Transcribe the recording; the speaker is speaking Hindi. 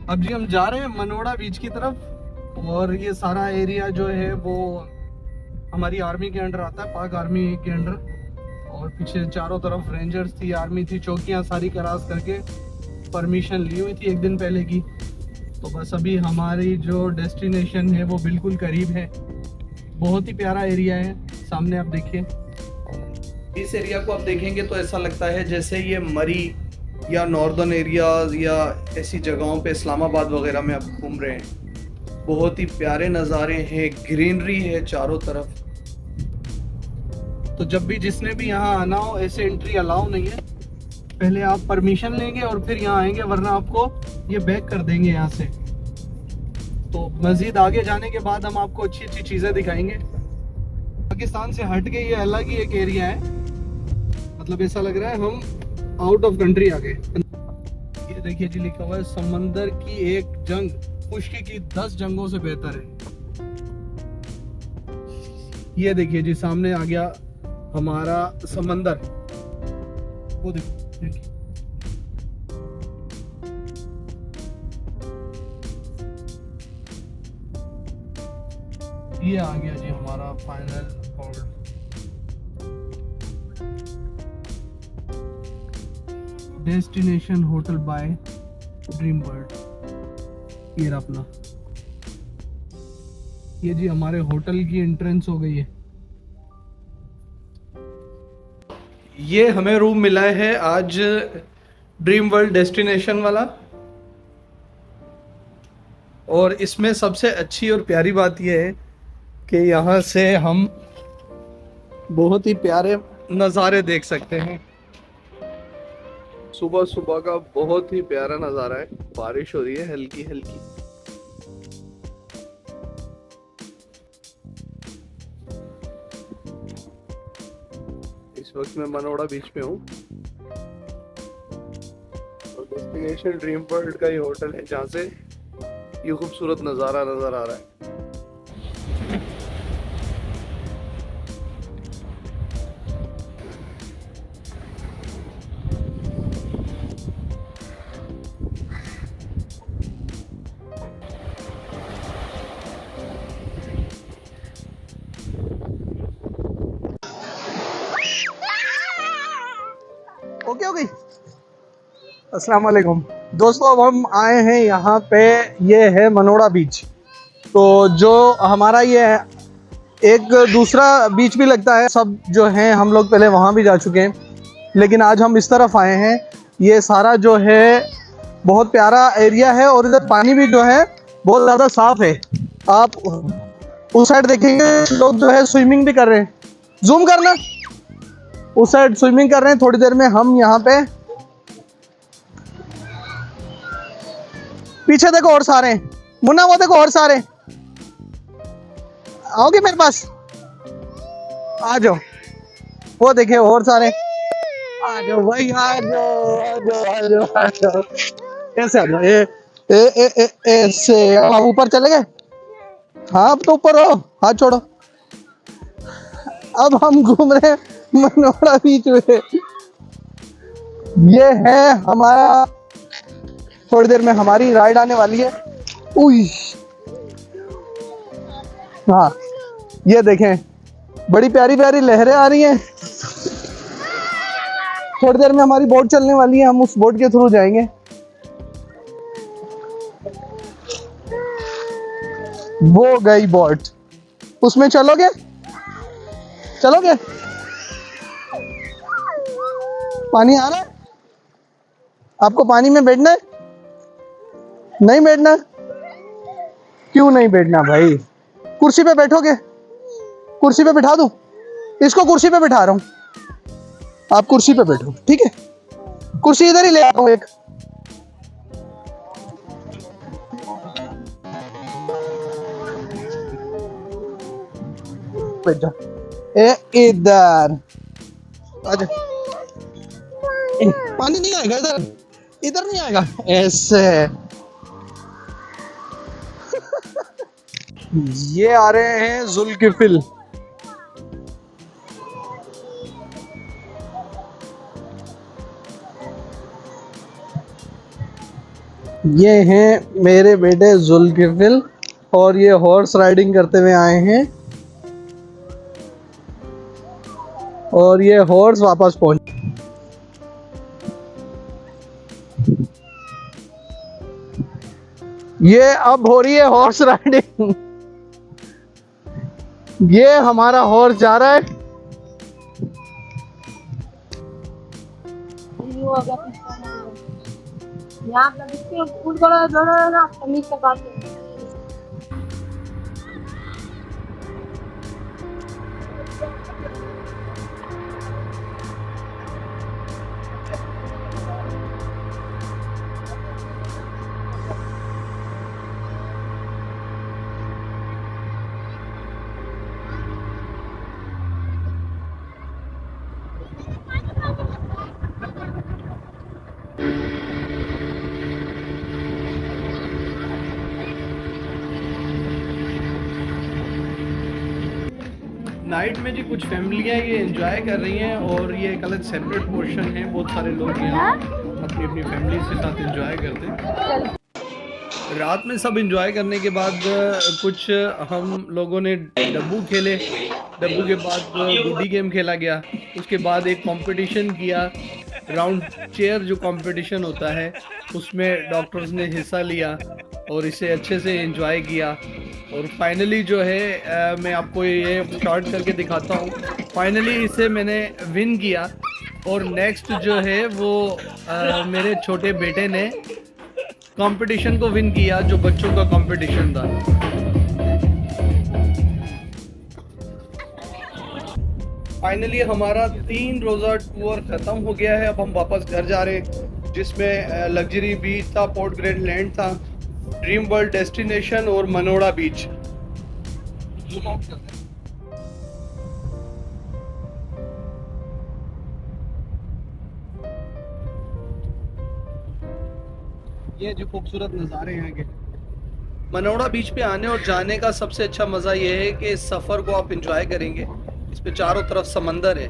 अब जी हम जा रहे हैं मनोड़ा बीच की तरफ। और ये सारा एरिया जो है वो हमारी आर्मी के अंडर आता है, पाक आर्मी के अंडर। और पीछे चारों तरफ रेंजर्स थी, आर्मी थी, चौकियां सारी क्रॉस करके परमिशन ली हुई थी एक दिन पहले की। तो बस अभी हमारी जो डेस्टिनेशन है वो बिल्कुल करीब है। बहुत ही प्यारा एरिया है, सामने आप देखिए। इस एरिया को आप देखेंगे तो ऐसा लगता है जैसे ये मरी या नॉर्दर्न एरियाज या ऐसी जगहों पे इस्लामाबाद वगैरह में आप घूम रहे हैं। बहुत ही प्यारे नज़ारे हैं, ग्रीनरी है चारों तरफ। तो जब भी जिसने भी यहाँ आना हो, ऐसे एंट्री अलाउ नहीं है। पहले आप परमिशन लेंगे और फिर यहाँ आएंगे, वरना आपको ये बैक कर देंगे यहाँ से। तो मजीद आगे जाने के बाद हम आपको अच्छी अच्छी चीज़ें दिखाएंगे। पाकिस्तान से हट के ये अलग ही एक एरिया है, मतलब ऐसा लग रहा है हम आउट ऑफ कंट्री आ गए। ये देखिए जी, लिखा हुआ है समंदर की एक जंग खुश्की की 10 जंगों से बेहतर है। ये देखिए जी, सामने आ गया हमारा समंदर। वो देखिए, ये आ गया जी हमारा final port. Destination hotel bye dream world. ये रहा अपना, ये जी हमारे होटल की एंट्रेंस हो गई है। ये हमें रूम मिला है आज ड्रीम वर्ल्ड डेस्टिनेशन वाला। और इसमें सबसे अच्छी और प्यारी बात यह है कि यहाँ से हम बहुत ही प्यारे नज़ारे देख सकते हैं। सुबह सुबह का बहुत ही प्यारा नज़ारा है, बारिश हो रही है हल्की हल्की। इस वक्त मैं मनोड़ा बीच पे हूँ और डेस्टिनेशन ड्रीम वर्ल्ड का ये होटल है जहाँ से ये खूबसूरत नज़ारा नज़र आ रहा है। ओके हो गई। अस्सलाम वालेकुम दोस्तों, अब हम आए हैं यहाँ पे, ये है मनोड़ा बीच। तो जो हमारा ये है, एक दूसरा बीच भी लगता है, सब जो हैं हम लोग पहले वहाँ भी जा चुके हैं, लेकिन आज हम इस तरफ आए हैं। ये सारा जो है बहुत प्यारा एरिया है और इधर पानी भी जो है बहुत ज़्यादा साफ है। आप उस साइड देखेंगे लोग जो है स्विमिंग भी कर रहे हैं। जूम करना, उस साइड स्विमिंग कर रहे हैं। थोड़ी देर में हम यहाँ पे पीछे देखो और सारे हैं। मुन्ना वो देखो और सारे, आओगे मेरे पास? आ जाओ, वो देखे और सारे। आ जाओ भाई, आ जाओ आ जाओ आ जाओ आ जाओ। ऐसे आ जाओ, ऐसे आप ऊपर चले गए। हाँ अब तो ऊपर हो, हाथ छोड़ो। अब हम घूम रहे हैं मनोड़ा बीच में। ये है हमारा, थोड़ी देर में हमारी राइड आने वाली है। उई, हाँ ये देखें, बड़ी प्यारी प्यारी लहरें आ रही हैं। थोड़ी देर में हमारी बोट चलने वाली है, हम उस बोट के थ्रू जाएंगे। वो गई बोट, उसमें चलोगे? चलोगे? पानी आ रहा है? आपको पानी में बैठना है? नहीं बैठना? क्यों नहीं बैठना भाई? कुर्सी पे बैठोगे? कुर्सी पे बिठा दूं? इसको कुर्सी पे बिठा रहा हूं, आप कुर्सी पे बैठो, ठीक है? कुर्सी इधर ही ले आता हूं एक। बैठ जा, इधर आजा। पानी नहीं आएगा इधर, इधर नहीं आएगा ऐसे। ये आ रहे हैं जुल्किफिल। ये हैं मेरे बेटे जुल्किफिल और ये हॉर्स राइडिंग करते हुए आए हैं और ये हॉर्स वापस पहुंच। ये अब हो रही है हॉर्स राइडिंग। ये हमारा हॉर्स जा रहा है। यहाँ पे देखिए फूल बड़ा बड़ा ना कमीज का बात है। नाइट में जी कुछ फैमिलियाँ ये एंजॉय कर रही हैं और ये एक अलग सेपरेट पोर्शन है। बहुत सारे लोग यहाँ अपनी अपनी फैमिली के साथ एंजॉय करते हैं। रात में सब एंजॉय करने के बाद कुछ हम लोगों ने डब्बू खेले। डब्बू के बाद गुड्डी गेम खेला गया। उसके बाद एक कंपटीशन किया, राउंड चेयर जो कंपटीशन होता है उसमें डॉक्टर्स ने हिस्सा लिया और इसे अच्छे से एंजॉय किया। और फाइनली जो है मैं आपको ये शॉर्ट करके दिखाता हूँ। फाइनली इसे मैंने विन किया और नेक्स्ट जो है वो मेरे छोटे बेटे ने कंपटीशन को विन किया जो बच्चों का कंपटीशन था। फाइनली हमारा 3 रोज़ा टूर ख़त्म हो गया है। अब हम वापस घर जा रहे हैं जिसमें लग्जरी बीच था, पोर्ट ग्रेट लैंड था, ड्रीम वर्ल्ड डेस्टिनेशन और मनोड़ा बीच। ये जो खूबसूरत नज़ारे हैं आगे मनोड़ा बीच पे आने और जाने का सबसे अच्छा मज़ा ये है कि इस सफ़र को आप इंजॉय करेंगे। इस पे चारों तरफ समंदर है